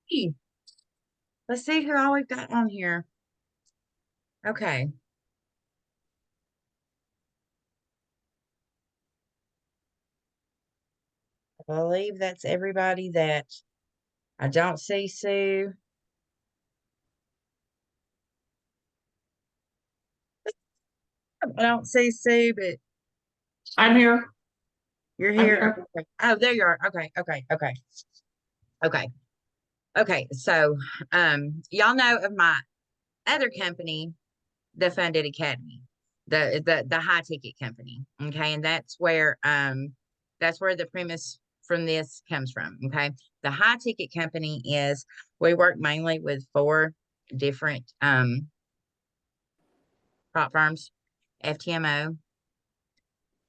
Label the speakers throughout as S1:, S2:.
S1: Hey, let's see who all we've got on here. Okay. I believe that's everybody that I don't see Sue. I don't see Sue, but
S2: I'm here.
S1: you're
S2: I'm
S1: here.
S2: here.
S1: Okay. Oh, there you are. Okay. Okay. So, y'all know of my other company, the Funded Academy, the high ticket company. Okay. And that's where the premise from this comes from. Okay. The high ticket company is we work mainly with four different prop firms: FTMO,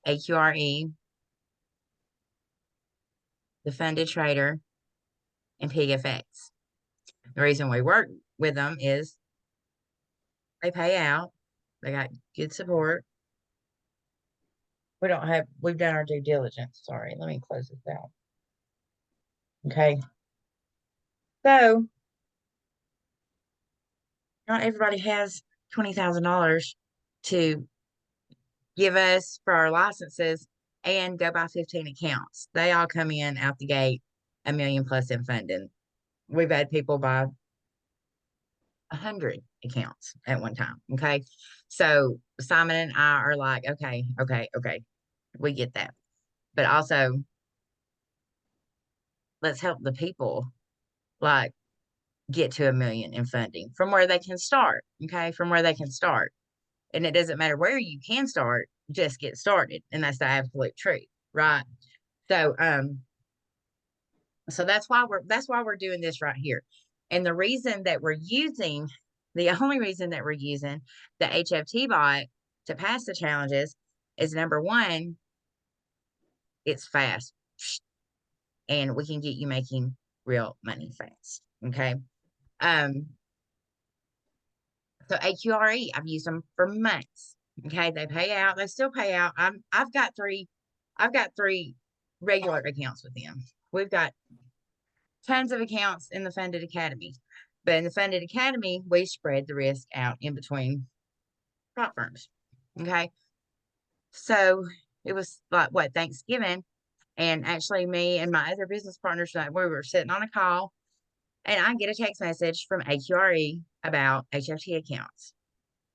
S1: AQRE, the Funded Trader, and PFX. The reason we work with them is they pay out, they got good support. We've done our due diligence. Sorry, let me close this out. Okay. So, not everybody has $20,000 to give us for our licenses and go buy 15 accounts. They all come in out the gate a million plus in funding. We've had people buy 100 accounts at one time. Okay. So Simon and I are like, okay, we get that. But also, let's help the people like get to a million in funding from where they can start. Okay. From where they can start. And it doesn't matter where you can start, just get started. And that's the absolute truth. Right. So, that's why we're doing this right here. And the only reason that we're using the HFT bot to pass the challenges is number one, it's fast and we can get you making real money fast. Okay. Um, so AQRE, I've used them for months. Okay, they pay out, they still pay out. I've got three regular accounts with them. We've got tons of accounts in the Funded Academy. But in the Funded Academy, we spread the risk out in between prop firms. Okay. So it was like what, Thanksgiving. And actually, me and my other business partners, we were sitting on a call, and I get a text message from AQRE about HFT accounts.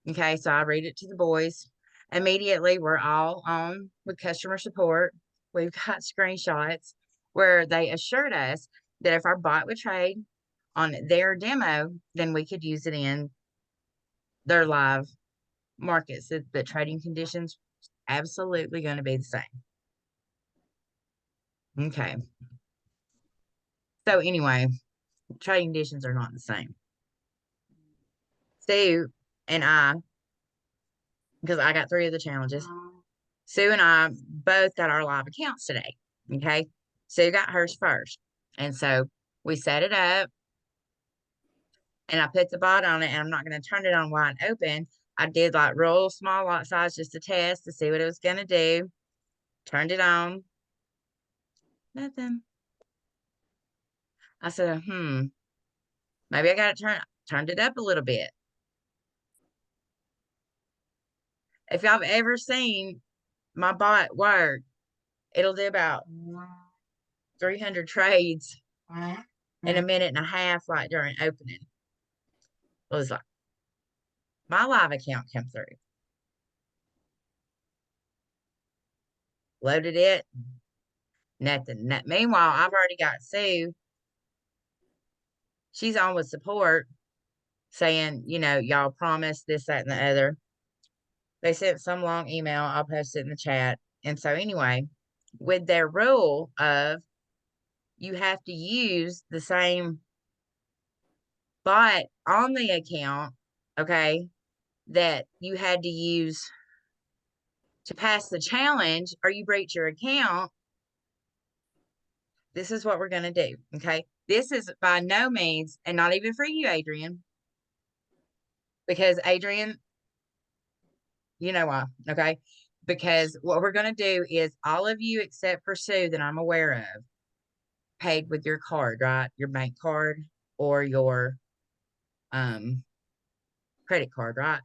S1: Okay. So I read it to the boys. Immediately, we're all on with customer support. We've got screenshots where they assured us that if our bot would trade on their demo, then we could use it in their live markets. The trading conditions absolutely going to be the same. Okay. So anyway, trading conditions are not the same. Sue and I, because I got three of the challenges, Sue and I both got our live accounts today. Okay. Sue got hers first. And so we set it up and I put the bot on it, and I'm not going to turn it on wide open. I did like real small lot size just to test to see what it was going to do. Turned it on. Nothing. I said, maybe I got to turned it up a little bit. If y'all have ever seen my bot work, it'll do about 300 trades in a minute and a half, like during opening. It was like my live account come through, loaded it, nothing. Meanwhile, I've already got Sue. She's on with support saying, y'all promised this, that, and the other. They sent some long email. I'll post it in the chat. And so, anyway, with their rule of you have to use the same bot on the account, okay, that you had to use to pass the challenge or you breach your account, this is what we're going to do, okay? This is by no means, and not even for you, Adrian, because Adrian, you know why, okay? Because what we're going to do is all of you except for Sue that I'm aware of paid with your card, right? Your bank card. or your credit card, right?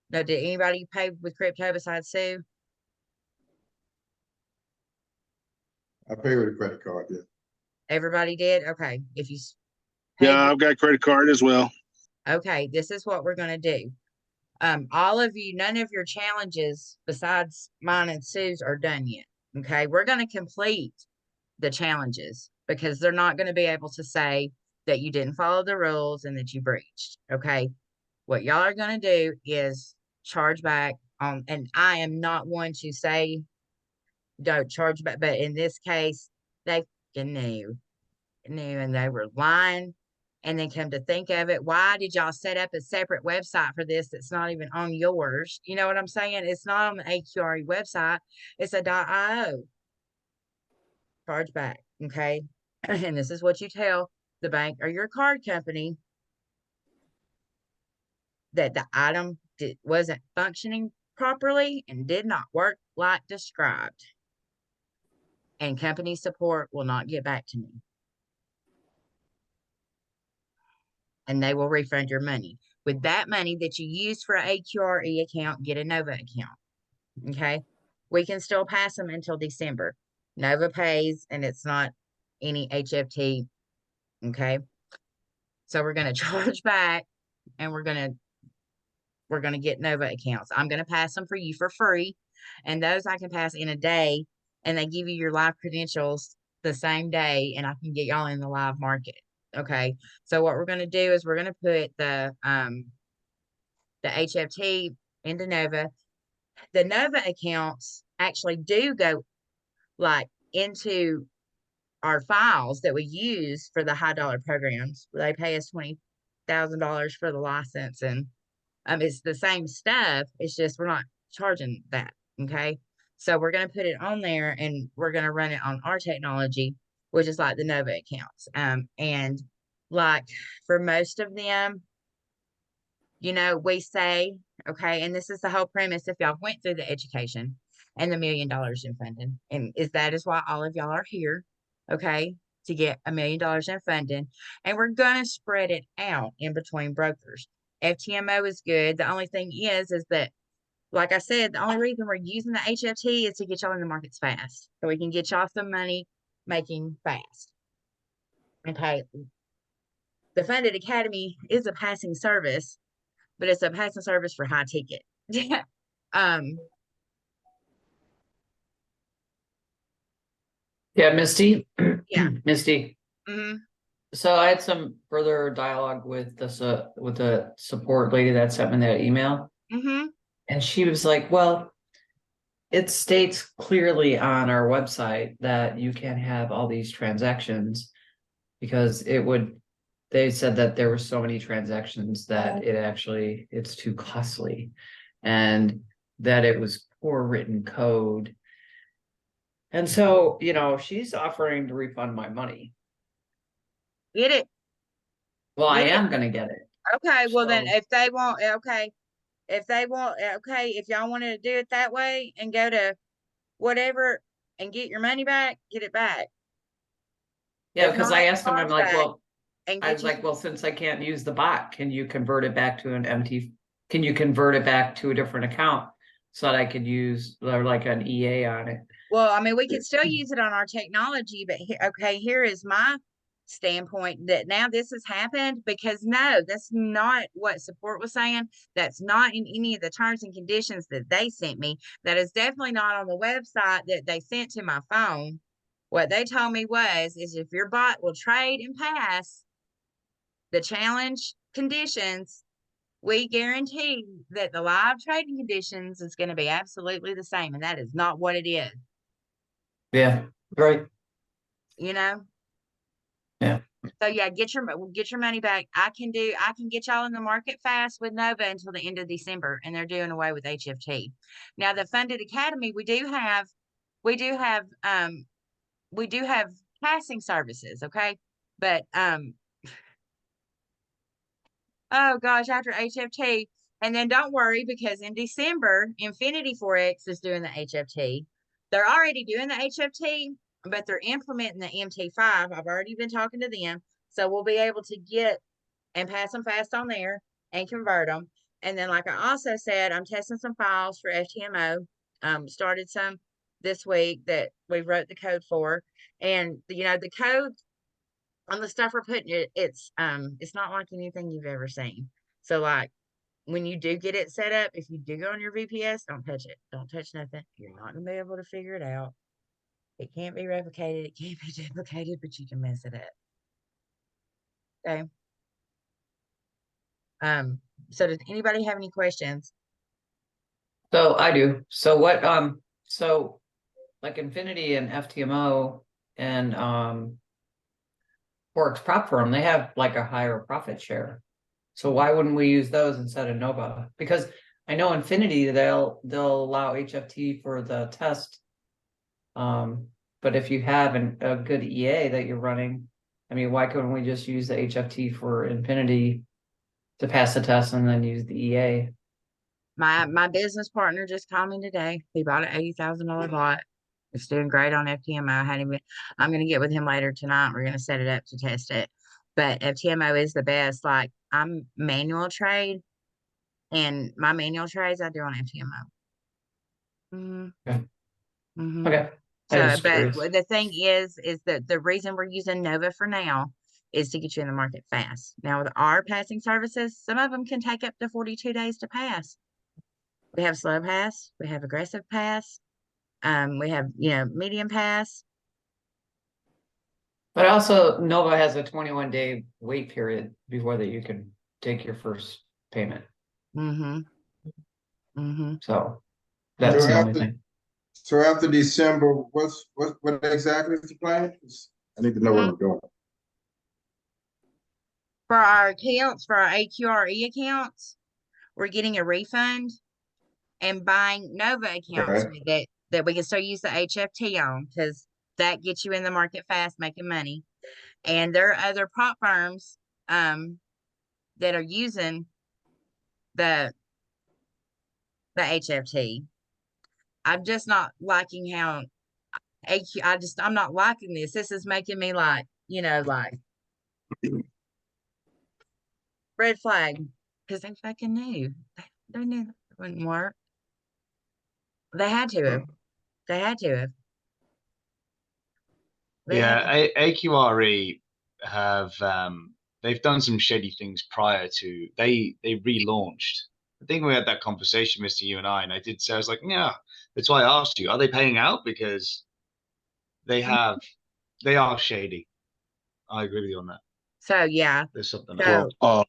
S1: No, did anybody pay with crypto besides Sue?
S3: I pay with a credit card, yeah.
S1: Everybody did? Okay. If you
S4: Yeah,
S1: paid,
S4: I've got credit card as well.
S1: okay, this is what we're going to do. All of you, none of your challenges besides mine and Sue's are done yet. Okay. We're going to complete the challenges because they're not going to be able to say that you didn't follow the rules and that you breached. Okay. What y'all are going to do is charge back on, and I am not one to say don't charge back, but in this case, they knew, and they were lying. And then come to think of it, why did y'all set up a separate website for this that's not even on yours? You know what I'm saying? It's not on the AQRE website. It's a .io. Charge back, okay? And this is what you tell the bank or your card company, that the item wasn't functioning properly and did not work like described. And company support will not get back to me. And they will refund your money. With that money that you use for an AQRE account, get a Nova account. Okay. We can still pass them until December. Nova pays and it's not any HFT. Okay. So we're going to charge back and we're going to get Nova accounts. I'm going to pass them for you for free. And those I can pass in a day, and they give you your live credentials the same day, and I can get y'all in the live market. Okay. So what we're going to do is we're going to put the HFT into Nova. The Nova accounts actually do go like into our files that we use for the high dollar programs. They pay us $20,000 for the license, and it's the same stuff. It's just we're not charging that. Okay. So we're going to put it on there and we're going to run it on our technology, which is like the Nova accounts. And like for most of them, you know, we say, okay, and this is the whole premise. If y'all went through the education and the $1 million in funding, and that is why all of y'all are here, okay, to get $1 million in funding. And we're going to spread it out in between brokers. FTMO is good. The only thing is that, like I said, the only reason we're using the HFT is to get y'all in the markets fast. So we can get y'all some money making fast. Okay. The Funded Academy is a passing service, but it's a passing service for high ticket.
S2: Yeah, Misty.
S1: Yeah.
S2: Misty.
S1: Mm-hmm.
S2: So I had some further dialogue with the support lady that sent me that email.
S1: Mm-hmm.
S2: And she was like, well, it states clearly on our website that you can have all these transactions because they said that there were so many transactions that it's too costly and that it was poor written code. And so, she's offering to refund my money.
S1: Get it.
S2: Well, I
S1: Get it.
S2: am going to get it.
S1: Okay. Well, then
S2: So-
S1: if they want, okay. If y'all wanted to do it that way and go to whatever and get your money back, get it back.
S2: Yeah,
S1: If
S2: because
S1: not,
S2: I asked him, I'm like,
S1: back
S2: well,
S1: and
S2: I
S1: get
S2: was
S1: you.
S2: like, well, since I can't use the bot, can you convert it back to an empty? Can you convert it back to a different account so that I could use like an EA on it?
S1: Well, I mean, we could still use it on our technology, but here is my standpoint that now this has happened because no, that's not what support was saying. That's not in any of the terms and conditions that they sent me. That is definitely not on the website that they sent to my phone. What they told me is if your bot will trade and pass the challenge conditions, we guarantee that the live trading conditions is going to be absolutely the same. And that is not what it is.
S2: Yeah, right.
S1: You know?
S2: Yeah.
S1: So yeah, get your money back. I can get y'all in the market fast with Nova until the end of December, and they're doing away with HFT. Now the Funded Academy, we do have passing services, okay? But oh gosh, after HFT, and then don't worry because in December, Infinity Forex is doing the HFT. They're already doing the HFT, but they're implementing the MT5. I've already been talking to them. So we'll be able to get and pass them fast on there and convert them. And then, like I also said, I'm testing some files for FTMO. Started some this week that we wrote the code for. And the code on the stuff we're putting it's not like anything you've ever seen. So like when you do get it set up, if you do go on your VPS, don't touch it. Don't touch nothing. You're not gonna be able to figure it out. It can't be replicated, it can't be duplicated, but you can mess it up. Okay. So does anybody have any questions?
S2: So I do. So what, so like Infinity and FTMO and, Forex Prop Firm, they have like a higher profit share. So why wouldn't we use those instead of Nova? Because I know Infinity, they'll allow HFT for the test. But if you have a good EA that you're running, I mean, why couldn't we just use the HFT for Infinity to pass the test and then use the EA?
S1: My business partner just called me today. He bought an $80,000 bot. It's doing great on FTMO. I'm gonna get with him later tonight. We're gonna set it up to test it. But FTMO is the best. Like I'm manual trade, and my manual trades I do on FTMO.
S2: Okay.
S1: Okay.
S2: I was
S1: So,
S2: just
S1: but
S2: curious.
S1: the thing is that the reason we're using Nova for now is to get you in the market fast. Now, with our passing services, some of them can take up to 42 days to pass. We have slow pass, we have aggressive pass, we have medium pass.
S2: But also Nova has a 21-day wait period before that you can take your first payment.
S1: Mm-hmm. Mm-hmm.
S2: So that's
S3: So
S2: the only
S3: after-
S2: thing.
S3: So after December, what exactly is the plan? 'Cause I need to know where we're going.
S1: For our accounts, for our AQRE accounts, we're getting a refund and buying Nova accounts
S3: Okay.
S1: that we can still use the HFT on, because that gets you in the market fast, making money. And there are other prop firms that are using the HFT. I'm just not liking how I'm not liking this. This is making me like red flag, because they fucking knew. They knew that wouldn't work. They had to have. They had to have. They had
S5: Yeah, AQRE have they've done some shady things prior to they relaunched. I think we had that conversation, Mr. You and I did say I was like, yeah, that's why I asked you, are they paying out? Because they are shady. I agree with you on that.
S1: So yeah.
S5: There's something
S1: So
S5: else.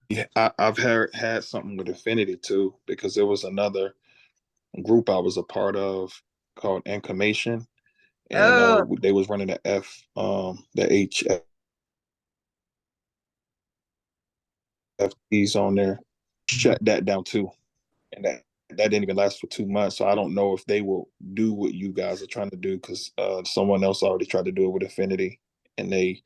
S6: Yeah, I've had something with Affinity too, because there was another group I was a part of called Information, and they was running the HFTs on there, shut that down too, and that didn't even last for 2 months. So I don't know if they will do what you guys are trying to do, because someone else already tried to do it with Affinity, and it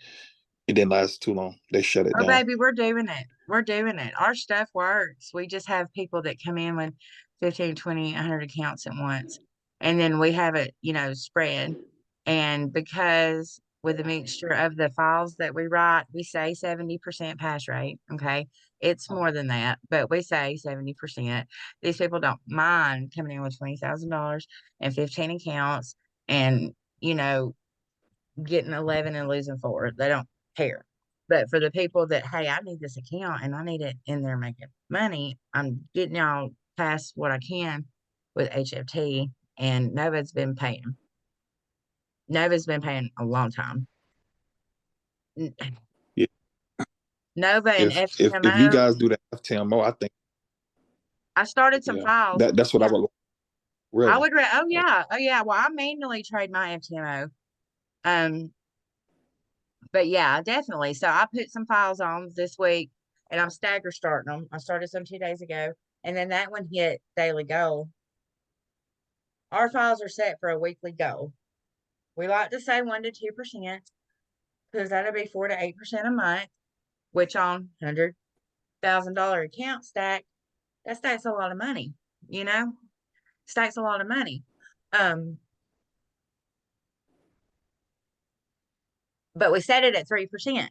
S6: didn't last too long. They shut it down.
S1: baby, we're doing it. We're doing it. Our stuff works. We just have people that come in with 15, 20, 100 accounts at once. And then we have it, spread. And because with the mixture of the files that we write, we say 70% pass rate. Okay. It's more than that, but we say 70%. These people don't mind coming in with $20,000 and 15 accounts and, getting 11 and losing 4. They don't care. But for the people that, hey, I need this account and I need it in there making money, I'm getting y'all past what I can with HFT, and Nova's been paying. Nova's been paying a long time.
S6: Yeah.
S1: Nova and
S6: If you
S1: FTMO,
S6: guys do the FTMO, I think
S1: I started some files.
S6: that's what I would really.
S1: I would oh yeah. Well, I manually trade my FTMO. But yeah, definitely. So I put some files on this week, and I'm stagger starting them. I started some 2 days ago, and then that one hit daily goal. Our files are set for a weekly goal. We like to say 1 to 2%, because that'll be 4 to 8% a month, which on $100,000 account stack, that stacks a lot of money, stacks a lot of money. but we set it at 3%.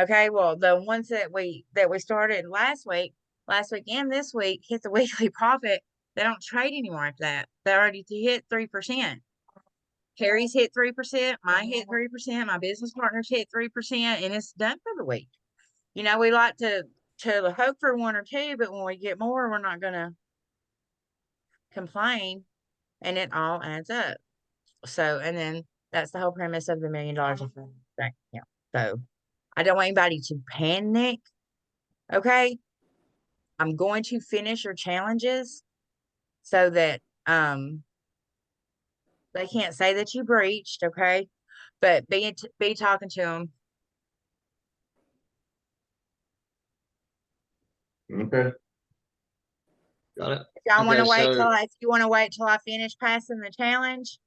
S1: Okay, well, the ones that we started last week and this week hit the weekly profit. They don't trade anymore after that. They already hit 3%. Carrie's hit 3%, mine hit 3%, my business partners hit 3%, and it's done for the week. You know, we like to hope for 1 or 2, but when we get more, we're not gonna complain, and it all adds up. So, and then that's the whole premise of the $1 million bank account. So I don't want anybody to panic. Okay. I'm going to finish your challenges so that they can't say that you breached. Okay. But be talking to them.
S3: Okay.
S5: Got it.
S1: If y'all want to
S5: Okay,
S1: wait
S5: so
S1: if you want to wait till I finish passing the challenge,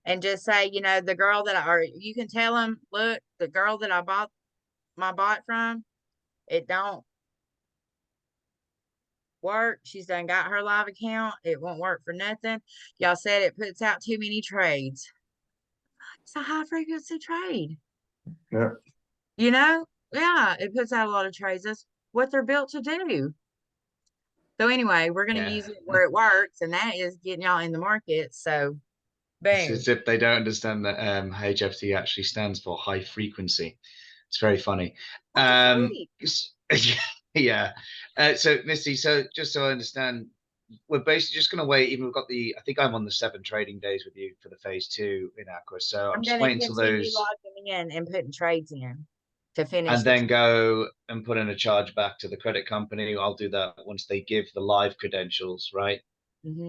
S1: and just say, you know, the girl or you can tell them, look, the girl that I bought my bot from, it don't work. She's done got her live account. It won't work for nothing. Y'all said it puts out too many trades. It's a high frequency trade.
S3: Yeah.
S1: You know? Yeah, it puts out a lot of trades. That's what they're built to do. So anyway, we're gonna
S5: yeah,
S1: use it where it works, and that is getting y'all in the market. So
S5: it's
S1: boom.
S5: as if they don't understand that HFT actually stands for high frequency. It's very funny.
S1: What the
S5: Yeah. So Misty, so just so I understand, we're basically just going to wait. Even we've got I think I'm on the 7 trading days with you for the phase 2 in AQUA. So I'm
S1: I'm
S5: just
S1: gonna
S5: waiting till
S1: continue
S5: those,
S1: logging in and putting trades in to finish
S5: and then go and put in a charge back to the credit company. I'll do that once they give the live credentials, right?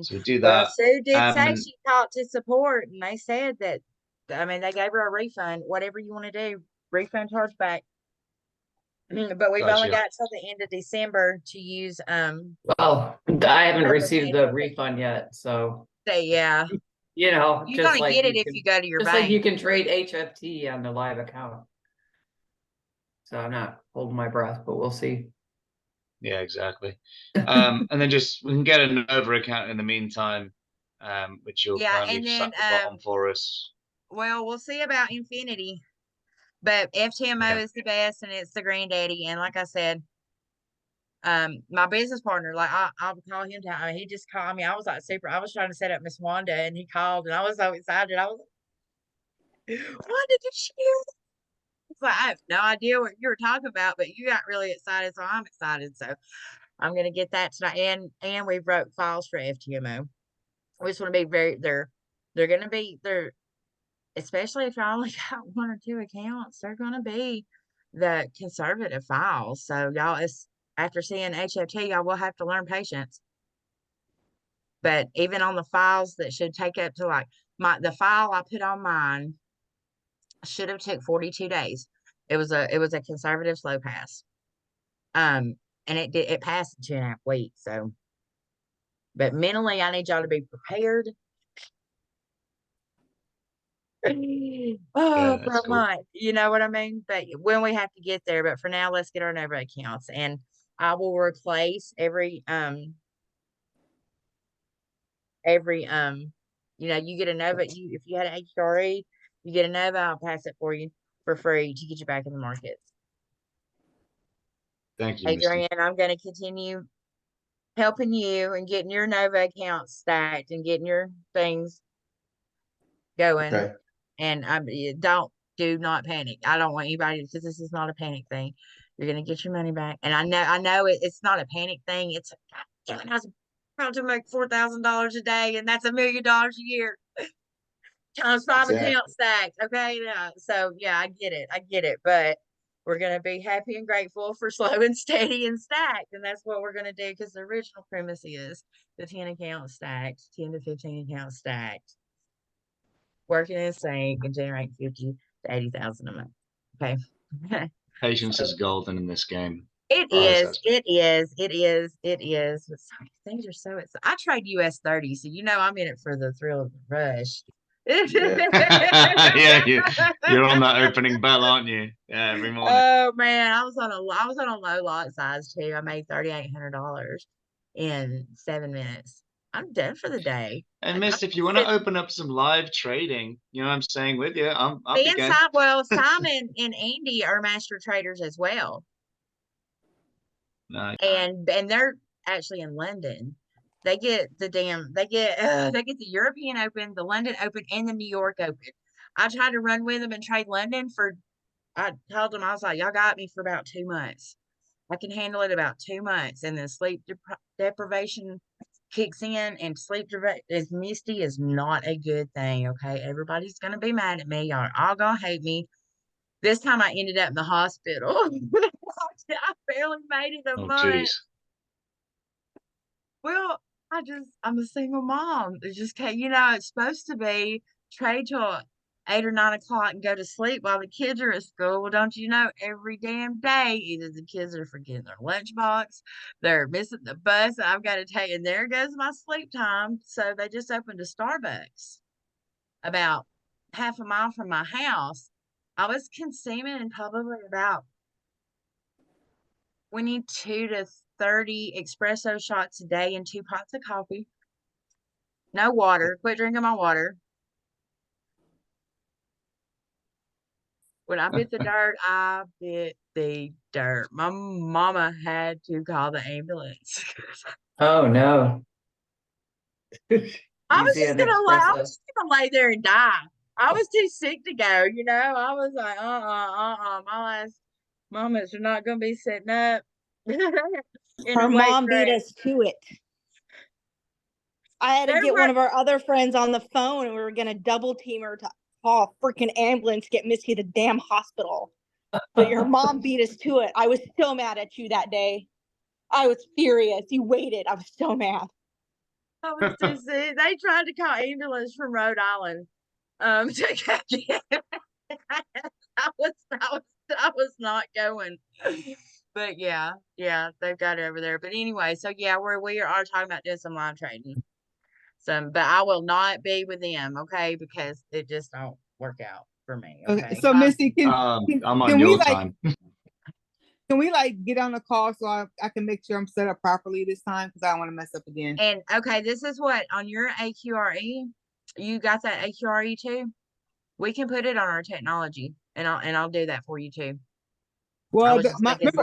S5: So we do
S1: Well,
S5: that.
S1: Sue did say
S5: And
S1: she talked to support, and they said that, I mean, they gave her a refund, whatever you want to do, refund chargeback. But we've only
S5: gotcha.
S1: got till the end of December to use.
S2: Well, I haven't
S1: Purpose
S2: received the
S1: Management.
S2: refund yet, so
S1: Yeah,
S2: you know,
S1: you're gonna get it if you go to your
S2: just like you
S1: bank.
S2: can trade HFT on the live account. So I'm not holding my breath, but we'll see.
S5: Yeah, exactly. And then just we can get an over account in the meantime, which you'll
S1: Yeah,
S5: kindly
S1: and
S5: sat
S1: then
S5: the bottom for us.
S1: well, we'll see about Infinity, but FTMO
S5: Yeah.
S1: is the best, and it's the granddaddy. And like I said, my business partner, like I'll call him down. He just called me. I was like I was trying to set up Miss Wanda, and he called, and I was so excited. I was like, Wanda, did she hear that? It's like, I have no idea what you were talking about, but you got really excited, so I'm excited. So I'm gonna get that tonight. And we wrote files for FTMO. We just want to be they're gonna be especially if y'all only got 1 or 2 accounts, they're gonna be the conservative files. So y'all, after seeing HFT, y'all will have to learn patience. But even on the files that should take up to like the file I put on mine should have took 42 days. It was a conservative slow pass. And it passed in 2.5 weeks. So, but mentally, I need y'all to be prepared.
S5: Yeah,
S1: For
S5: that's
S1: a
S5: cool.
S1: month, you know what I mean? But when we have to get there, but for now, let's get our Nova accounts, and I will replace every you know, you get a Nova, if you had an AQRE, you get a Nova, I'll pass it for you for free to get you back in the market.
S5: Thank you, Misty.
S1: Adrienne, I'm going to continue helping you and getting your Nova account stacked and getting your things going.
S3: Okay.
S1: And do not panic. I don't want anybody, because this is not a panic thing. You're going to get your money back. And I know it's not a panic thing. It's, God, I was about to make $4,000 a day, and that's $1 million a year. Times 5
S3: Exactly.
S1: account stacks. Okay. Yeah. So yeah, I get it. But we're gonna be happy and grateful for slow and steady and stacked. And that's what we're gonna do, because the original premise is the 10 accounts stacked, 10 to 15 accounts stacked, working in sync and generating 50 to 80,000 a month. Okay.
S5: Patience
S1: So
S5: is golden in this game.
S1: it
S5: Always
S1: is,
S5: has.
S1: it is, it is, it is. But things are so I trade US 30, so you know I'm in it for the thrill of the rush.
S5: Yeah, you're on that opening bell, aren't you? Yeah, every morning.
S1: Oh man, I was on a low lot size too. I made $3,800 in 7 minutes. I'm done for the day.
S5: And Miss, if you want to open up some live trading, you know what I'm saying with you, I'll
S1: Me
S5: be
S1: and
S5: game.
S1: Simon and Andy are master traders as well.
S5: Nice.
S1: And they're actually in London. They get the European Open, the London Open, and the New York Open. I tried to run with them and trade London I told them, I was like, y'all got me for about 2 months. I can handle it about 2 months, and then sleep deprivation kicks in, and is misty is not a good thing. Okay, everybody's gonna be mad at me. Y'all are all gonna hate me. This time I ended up in the hospital. I barely made it a
S5: Oh,
S1: month.
S5: jeez.
S1: Well, I'm a single mom. It just can't, it's supposed to be trade till 8 or 9 o'clock and go to sleep while the kids are at school. Well, don't you know, every damn day, either the kids are forgetting their lunchbox, they're missing the bus, and I've got to take, and there goes my sleep time. So they just opened a Starbucks about half a mile from my house. I was consuming probably about 22 to 30 espresso shots a day and 2 pots of coffee. No water. Quit drinking my water. When I bit the dirt, I bit the dirt. My mama had to call the ambulance.
S2: Oh no.
S1: I was
S2: Easy
S1: just
S2: and espresso.
S1: gonna lay there and die. I was too sick to go, I was like, my last moments are not gonna be sitting up.
S7: Her mom beat us to it. I had to get one of our other friends on the phone, and we were gonna double team her to call a freaking ambulance, get Missy to the damn hospital. But your mom beat us to it. I was so mad at you that day. I was furious. You waited. I was so mad.
S1: I was too sick. They tried to call ambulance from Rhode Island. To catch it. I was not going. But yeah, they've got it over there. But anyway, so yeah, we are talking about doing some live trading. But I will not be with them, okay? Because it just don't work out for me. Okay.
S8: So Missy,
S5: I'm on
S8: can we
S5: your
S8: like
S5: time.
S8: can we like get on the call so I can make sure I'm set up properly this time, because I don't want to mess up again.
S1: And okay, this is what on your AQRE, you got that AQRE too? We can put it on our technology, and I'll do that for you too.
S8: Well,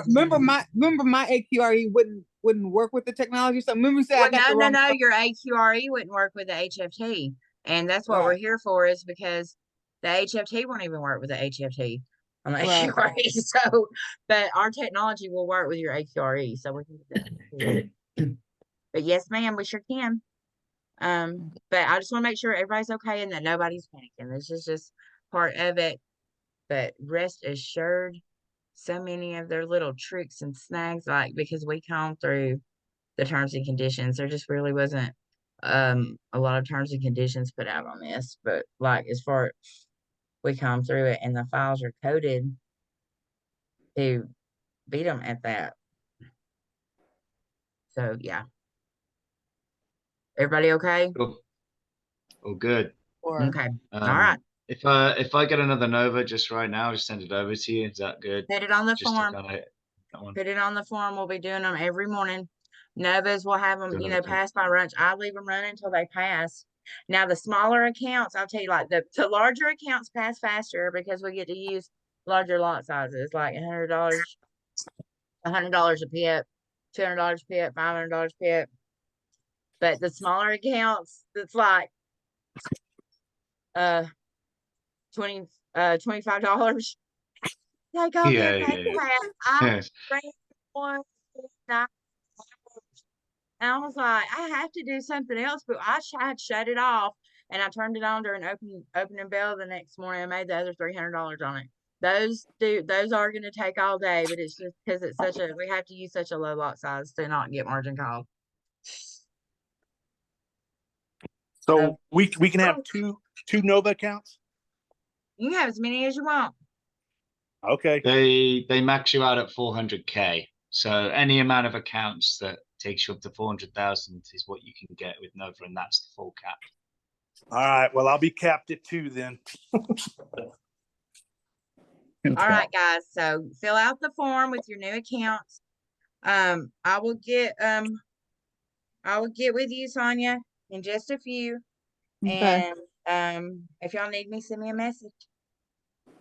S8: remember my AQRE wouldn't work with the technology. So remember, say I got the wrong.
S1: No, your AQRE wouldn't work with the HFT, and that's what we're here for, is because the HFT won't even work with the HFT on the AQRE. So, but our technology will work with your AQRE, so we can do that. But yes, ma'am, we sure can. But I just want to make sure everybody's okay and that nobody's panicking. This is just part of it. But rest assured, so many of their little tricks and snags, like because we combed through the terms and conditions, there just really wasn't a lot of terms and conditions put out on this. But like as far we combed through it, and the files are coded to beat them at that. So yeah. Everybody okay?
S5: Cool. Oh, good.
S1: Okay. All right.
S5: If I get another Nova just right now, just send it over to you. Is that good?
S1: Put it on the
S5: Just
S1: form.
S5: Put
S1: it on the form. We'll be doing them every morning. Novas will have them, pass by lunch. I leave them running until they pass. Now the smaller accounts, I'll tell you, like the larger accounts pass faster because we get to use larger lot sizes, like $100 a pip, $200 a pip, $500 a pip. But the smaller accounts, it's like $25. Take all
S5: Yeah,
S1: that crap. I ran one night, and I was like, I have to do something else, but I had shut it off, and I turned it on during opening bell the next morning. I made the other $300 on it. Those are going to take all day, but it's just because we have to use such a low lot size to not get margin call.
S9: So we can have two Nova accounts.
S1: You can have as many as you want.
S9: Okay.
S5: They max you out at 400K. So any amount of accounts that takes you up to 400,000 is what you can get with Nova, and that's the full cap.
S9: All right. Well, I'll be capped at 2 then.
S1: All right, guys. So fill out the form with your new accounts. I will get I'll get with you, Sonia, in just a few.
S8: Okay.
S1: And if y'all need me, send me a message.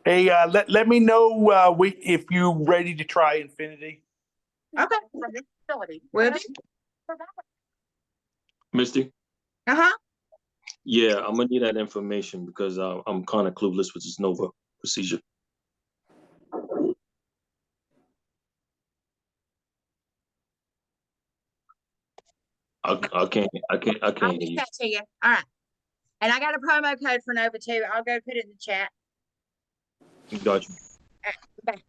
S9: Hey, let me know, if you're ready to try Infinity.
S1: Okay. Will do.
S10: Misty?
S1: Uh-huh.
S10: Yeah, I'm gonna need that information because I'm kind of clueless with this Nova procedure. I can't
S1: I'll
S10: hear
S1: get
S10: you.
S1: that to you. All right. And I got a promo code for Nova too. I'll go put it in the chat.
S10: Got you.
S1: Bye.